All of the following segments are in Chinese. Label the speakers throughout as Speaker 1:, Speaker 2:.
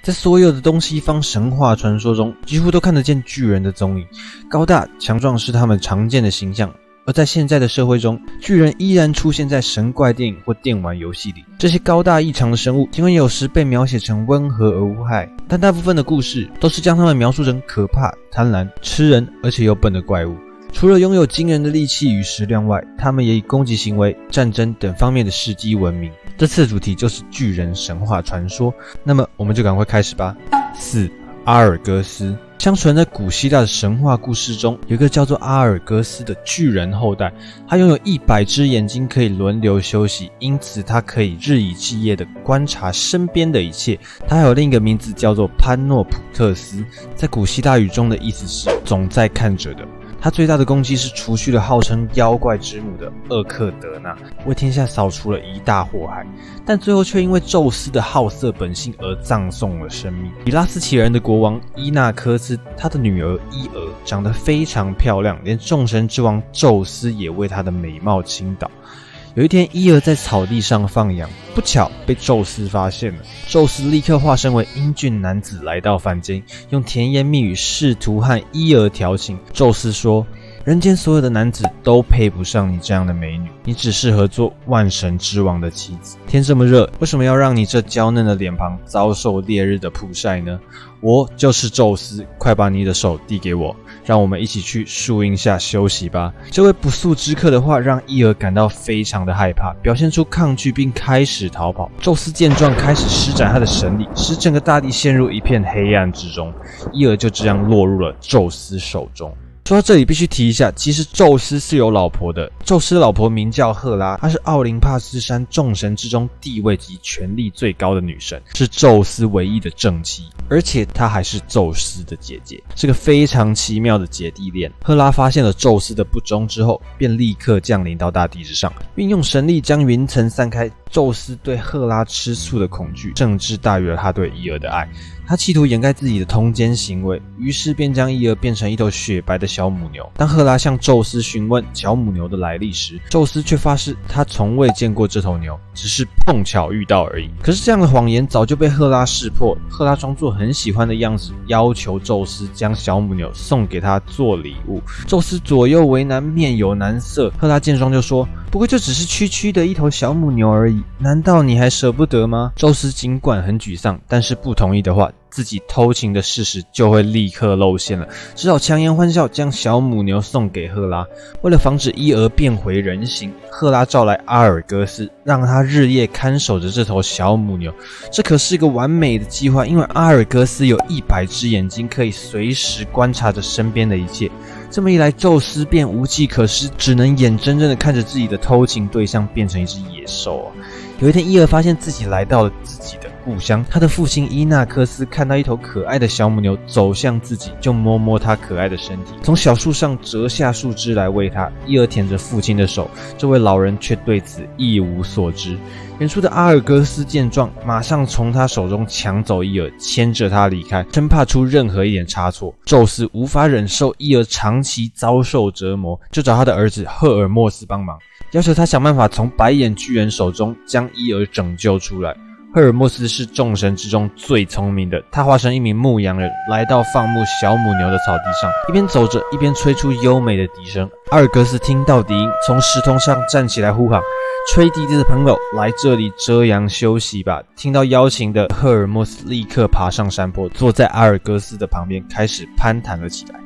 Speaker 1: 在所有的东西方神话传说中，几乎都看得见巨人的踪影，高大强壮是他们常见的形象。而在现在的社会中，巨人依然出现在神怪电影或电玩游戏里。这些高大异常的生物，尽管有时被描写成温和而无害，但大部分的故事都是将他们描述成可怕、贪婪、吃人而且又笨的怪物。除了拥有惊人的力气与食量外，他们也以攻击行为、战争等方面的事迹闻名。这次的主题就是巨人神话传说，那么我们就赶快开始吧。4. 阿尔戈斯。相传在古希腊的神话故事中，有一个叫做阿尔戈斯的巨人后代，他拥有100只眼睛可以轮流休息，因此他可以日以继夜地观察身边的一切。他还有另一个名字叫做潘诺普特斯，在古希腊语中的意思是总在看着的。他最大的功绩是除去了号称妖怪之母的厄克德纳，为天下扫除了一大祸害，但最后却因为宙斯的好色本性而葬送了生命。比拉斯奇人的国王伊纳科斯，他的女儿伊俄长得非常漂亮，连众神之王宙斯也为她的美貌倾倒。有一天，伊俄在草地上放羊，不巧被宙斯发现了。宙斯立刻化身为英俊男子来到凡间，用甜言蜜语试图和伊俄调情。宙斯说：“人间所有的男子都配不上你这样的美女，你只适合做万神之王的妻子。天这么热，为什么要让你这娇嫩的脸庞遭受烈日的曝晒呢？我就是宙斯，快把你的手递给我，让我们一起去树荫下休息吧。”这位不速之客的话让伊俄感到非常的害怕，表现出抗拒并开始逃跑。宙斯见状开始施展他的神力，使整个大地陷入一片黑暗之中，伊俄就这样落入了宙斯手中。说到这里必须提一下，其实宙斯是有老婆的。宙斯的老婆名叫赫拉，她是奥林帕斯山众神之中地位及权力最高的女神，是宙斯唯一的正妻，而且她还是宙斯的姐姐，是个非常奇妙的姐弟恋。赫拉发现了宙斯的不忠之后，便立刻降临到大地之上，并用神力将云层散开。宙斯对赫拉吃醋的恐惧甚至大于了他对伊俄的爱，他企图掩盖自己的通奸行为，于是便将伊俄变成一头雪白的小母牛。当赫拉向宙斯询问小母牛的来历时，宙斯却发誓他从未见过这头牛，只是碰巧遇到而已。可是这样的谎言早就被赫拉识破，赫拉装作很喜欢的样子，要求宙斯将小母牛送给他做礼物。宙斯左右为难，面有难色。赫拉见状就说：“不过就只是区区的一头小母牛而已，难道你还舍不得吗？”宙斯尽管很沮丧，但是不同意的话，自己偷情的事实就会立刻露馅了，只好强颜欢笑，将小母牛送给赫拉。为了防止伊俄变回人形，赫拉召来阿尔戈斯，让他日夜看守着这头小母牛。这可是一个完美的计划，因为阿尔戈斯有100只眼睛，可以随时观察着身边的一切。这么一来，宙斯便无计可施，只能眼睁睁地看着自己的偷情对象变成一只野兽。有一天，伊俄发现自己来到了自己的故乡，他的父亲伊纳克斯看到一头可爱的小母牛走向自己，就摸摸它可爱的身体，从小树上折下树枝来喂它。伊俄舔着父亲的手，这位老人却对此一无所知。远处的阿尔戈斯见状，马上从他手中抢走伊俄，牵着他离开，生怕出任何一点差错。宙斯无法忍受伊俄长期遭受折磨，就找他的儿子赫尔墨斯帮忙，要求他想办法从白眼巨人手中将伊俄拯救出来。赫尔墨斯是众神之中最聪明的，他化身一名牧羊人，来到放牧小母牛的草地上，一边走着一边吹出优美的笛声。阿尔戈斯听到笛音，从石头上站起来呼喊：“吹笛子的朋友，来这里遮阳休息吧！”听到邀请的赫尔墨斯立刻爬上山坡，坐在阿尔戈斯的旁边，开始攀谈了起来。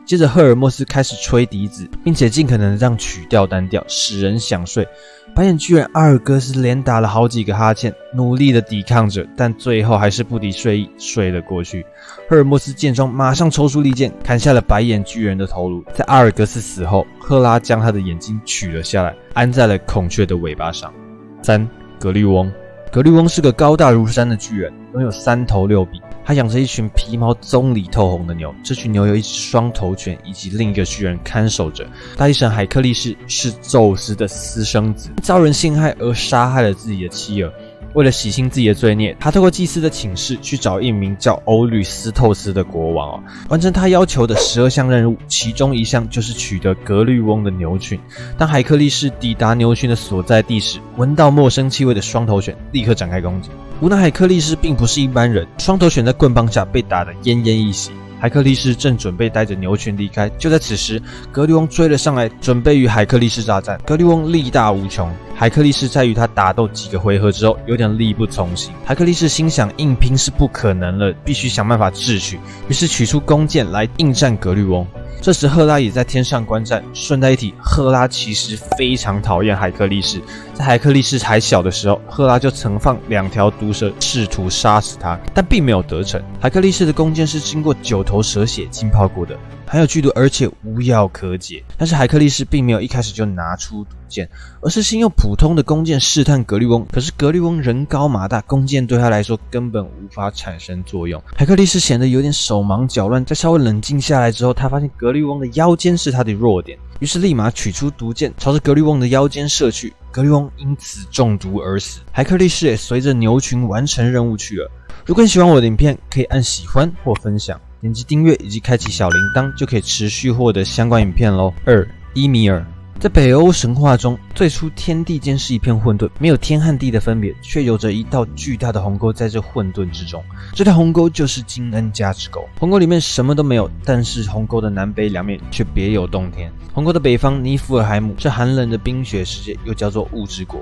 Speaker 1: 接着，赫尔墨斯开始吹笛子，并且尽可能让曲调单调，使人想睡。白眼巨人阿尔戈斯连打了好几个哈欠，努力的抵抗着，但最后还是不敌睡意，睡了过去。赫尔墨斯见状，马上抽出利剑，砍下了白眼巨人的头颅。在阿尔戈斯死后，赫拉将他的眼睛取了下来，安在了孔雀的尾巴上。3. 格律翁。格律翁是个高大如山的巨人，拥有3头6臂。他养着一群皮毛棕里透红的牛，这群牛有一只双头犬以及另一个巨人看守着。大力神海克力士是宙斯的私生子，遭人陷害而杀害了自己的妻儿。为了洗清自己的罪孽，他透过祭司的请示去找一名叫欧律斯透斯的国王，完成他要求的12项任务，其中一项就是取得格律翁的牛群。当海克力士抵达牛群的所在地时，闻到陌生气味的双头犬立刻展开攻击。无奈海克力士并不是一般人，双头犬在棍棒下被打得奄奄一息。海克力士正准备带着牛群离开，就在此时，格律翁追了上来，准备与海克力士大战。格律翁力大无穷，海克力士在与他打斗几个回合之后，有点力不从心。海克力士心想，硬拼是不可能了，必须想办法智取，于是取出弓箭来应战格律翁。这时赫拉也在天上观战。顺带一提，赫拉其实非常讨厌海克力士，在海克力士还小的时候，赫拉就曾放2条毒蛇试图杀死他，但并没有得逞。海克力士的弓箭是经过9头蛇血浸泡过的，含有剧毒，而且无药可解。但是海克力士并没有一开始就拿出毒箭，而是先用普通的弓箭试探格律翁。可是格律翁人高马大，弓箭对他来说根本无法产生作用。海克力士显得有点手忙脚乱，在稍微冷静下来之后，他发现格律翁的腰间是他的弱点，于是立马取出毒箭，朝着格律翁的腰间射去。格律翁因此中毒而死。海克力士也随着牛群完成任务去了。如果你喜欢我的影片，可以按喜欢或分享，点击订阅以及开启小铃铛，就可以持续获得相关影片咯。2. 伊米尔。在北欧神话中，最初天地间是一片混沌，没有天和地的分别，却有着一道巨大的鸿沟在这混沌之中。这条鸿沟就是金恩加之沟。鸿沟里面什么都没有，但是鸿沟的南北两面却别有洞天。鸿沟的北方尼弗尔海姆是寒冷的冰雪世界，又叫做雾之国。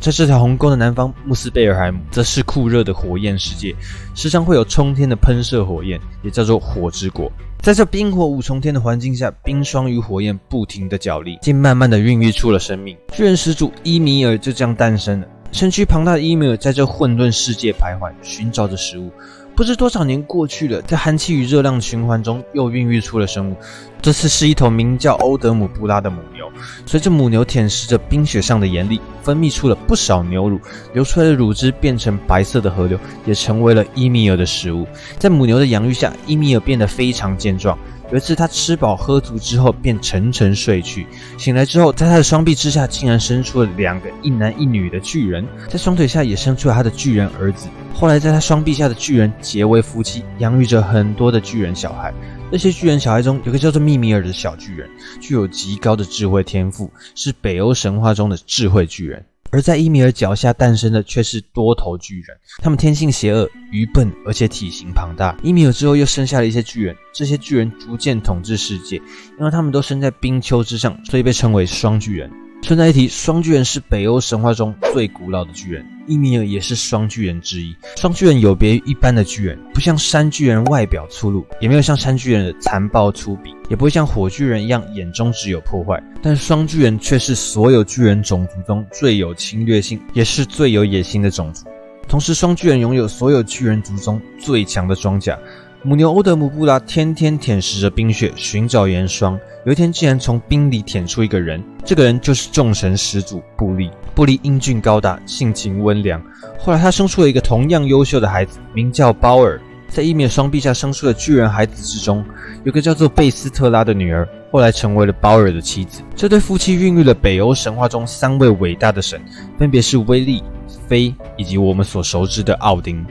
Speaker 1: 在这条鸿沟的南方，穆斯贝尔海姆则是酷热的火焰世界，时常会有冲天的喷射火焰，也叫做火之国。在这冰火五重天的环境下，冰霜与火焰不停的角力，竟慢慢的孕育出了生命。巨人始祖伊米尔就这样诞生了。身躯庞大的伊米尔在这混沌世界徘徊，寻找着食物。不知多少年过去了，在寒气与热量的循环中，又孕育出了生物。这次是一头名叫欧德姆布拉的母牛。随着母牛舔舐着冰雪上的盐粒，分泌出了不少牛乳，流出来的乳汁变成白色的河流，也成为了伊米尔的食物。在母牛的养育下，伊米尔变得非常健壮。有一次，他吃饱喝足之后，便沉沉睡去。醒来之后，在他的双臂之下，竟然生出了2个一男一女的巨人，在双腿下也生出了他的巨人儿子。后来，在他双臂下的巨人结为夫妻，养育着很多的巨人小孩。这些巨人小孩中，有个叫做密米尔的小巨人，具有极高的智慧天赋，是北欧神话中的智慧巨人。而在伊米尔脚下诞生的却是多头巨人，他们天性邪恶、愚笨，而且体型庞大。伊米尔之后又生下了一些巨人，这些巨人逐渐统治世界，因为他们都生在冰丘之上，所以被称为双巨人。顺带一提，双巨人是北欧神话中最古老的巨人，伊米尔也是双巨人之一。双巨人有别于一般的巨人，不像山巨人外表粗鲁，也没有像山巨人的残暴粗鄙，也不会像火巨人一样眼中只有破坏。但双巨人却是所有巨人种族中最有侵略性，也是最有野心的种族。同时，双巨人拥有所有巨人族中最强的装甲。母牛欧德姆布拉天天舔舐着冰雪，寻找盐霜。有一天，竟然从冰里舔出一个人，这个人就是众神始祖布利。布利英俊高大，性情温良。后来，他生出了一个同样优秀的孩子，名叫鲍尔。在伊米尔双臂下生出的巨人孩子之中，有个叫做贝斯特拉的女儿，后来成为了鲍尔的妻子。这对夫妻孕育了北欧神话中3位伟大的神，分别是威利、菲以及我们所熟知的奥丁。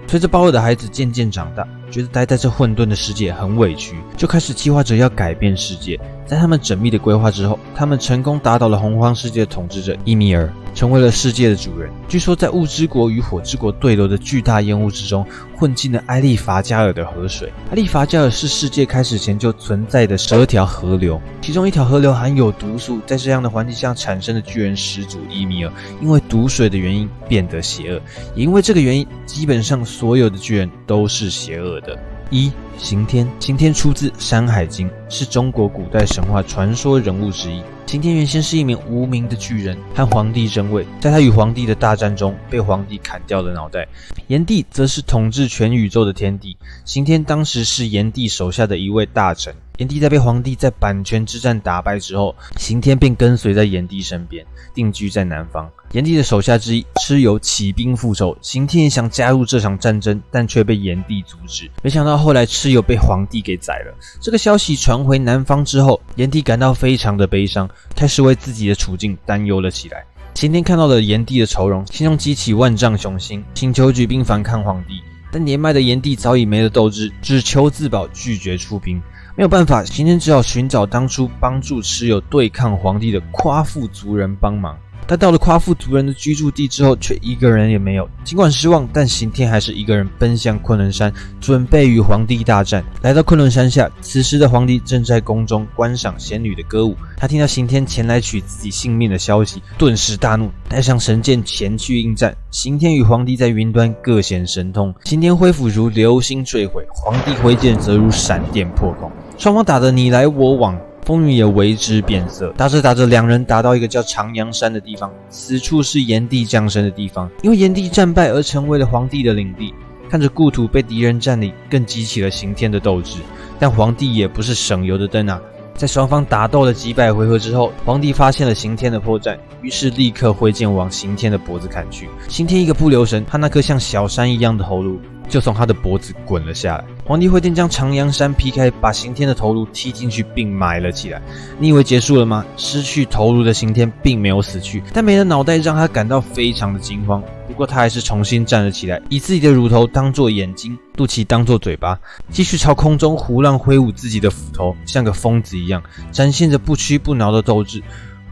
Speaker 1: 随着鲍尔的孩子渐渐长大，觉得待在这混沌的世界很委屈，就开始计划着要改变世界。在他们缜密的规划之后，他们成功打倒了洪荒世界的统治者伊米尔，成为了世界的主人。据说在雾之国与火之国对流的巨大烟雾之中，混进了埃利法加尔的河水。埃利法加尔是世界开始前就存在的12条河流，其中一条河流含有毒素，在这样的环境下产生的巨人始祖伊米尔，因为毒水的原因变得邪恶，也因为这个原因，基本上所有的巨人都是邪恶的。1. 刑天。刑天出自《山海经》，是中国古代神话传说人物之一。刑天原先是一名无名的巨人，和皇帝争位，在他与皇帝的大战中，被皇帝砍掉了脑袋。炎帝则是统治全宇宙的天帝，刑天当时是炎帝手下的一位大臣。炎帝在被皇帝在阪泉之战打败之后，刑天便跟随在炎帝身边，定居在南方。炎帝的手下之一蚩尤起兵复仇，刑天也想加入这场战争，但却被炎帝阻止。没想到后来蚩尤被皇帝给宰了。这个消息传回南方之后，炎帝感到非常的悲伤，开始为自己的处境担忧了起来。刑天看到了炎帝的愁容，心中激起万丈雄心，请求举兵反抗皇帝。但年迈的炎帝早已没了斗志，只求自保，拒绝出兵。没有办法，刑天只好寻找当初帮助蚩尤对抗皇帝的夸父族人帮忙。但到了夸父族人的居住地之后，却一个人也没有。尽管失望，但刑天还是一个人奔向昆仑山，准备与皇帝大战。来到昆仑山下，此时的皇帝正在宫中观赏仙女的歌舞。他听到刑天前来取自己性命的消息，顿时大怒，带上神剑前去应战。刑天与皇帝在云端各显神通，刑天挥斧如流星坠毁，皇帝挥剑则如闪电破空，双方打得你来我往。风云也为之变色，打着打着，两人达到一个叫长阳山的地方。此处是炎帝降生的地方，因为炎帝战败而成为了皇帝的领地。看着故土被敌人占领，更激起了刑天的斗志。但皇帝也不是省油的灯啊！在双方打斗了几百回合之后，皇帝发现了刑天的破绽，于是立刻挥剑往刑天的脖子砍去。刑天一个不留神，他那颗像小山一样的头颅就从他的脖子滚了下来。皇帝挥剑将长阳山劈开，把刑天的头颅踢进去并埋了起来。你以为结束了吗？失去头颅的刑天并没有死去，但没了脑袋让他感到非常的惊慌。不过他还是重新站了起来，以自己的乳头当作眼睛，肚脐当作嘴巴，继续朝空中胡乱挥舞自己的斧头，像个疯子一样，展现着不屈不挠的斗志。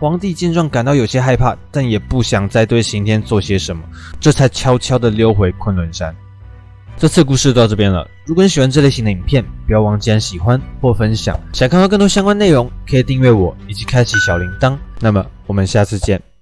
Speaker 1: 皇帝见状感到有些害怕，但也不想再对刑天做些什么，这才悄悄地溜回昆仑山。这次故事到这边了。如果你喜欢这类型的影片，不要忘记按喜欢或分享。想看到更多相关内容，可以订阅我以及开启小铃铛。那么我们下次见。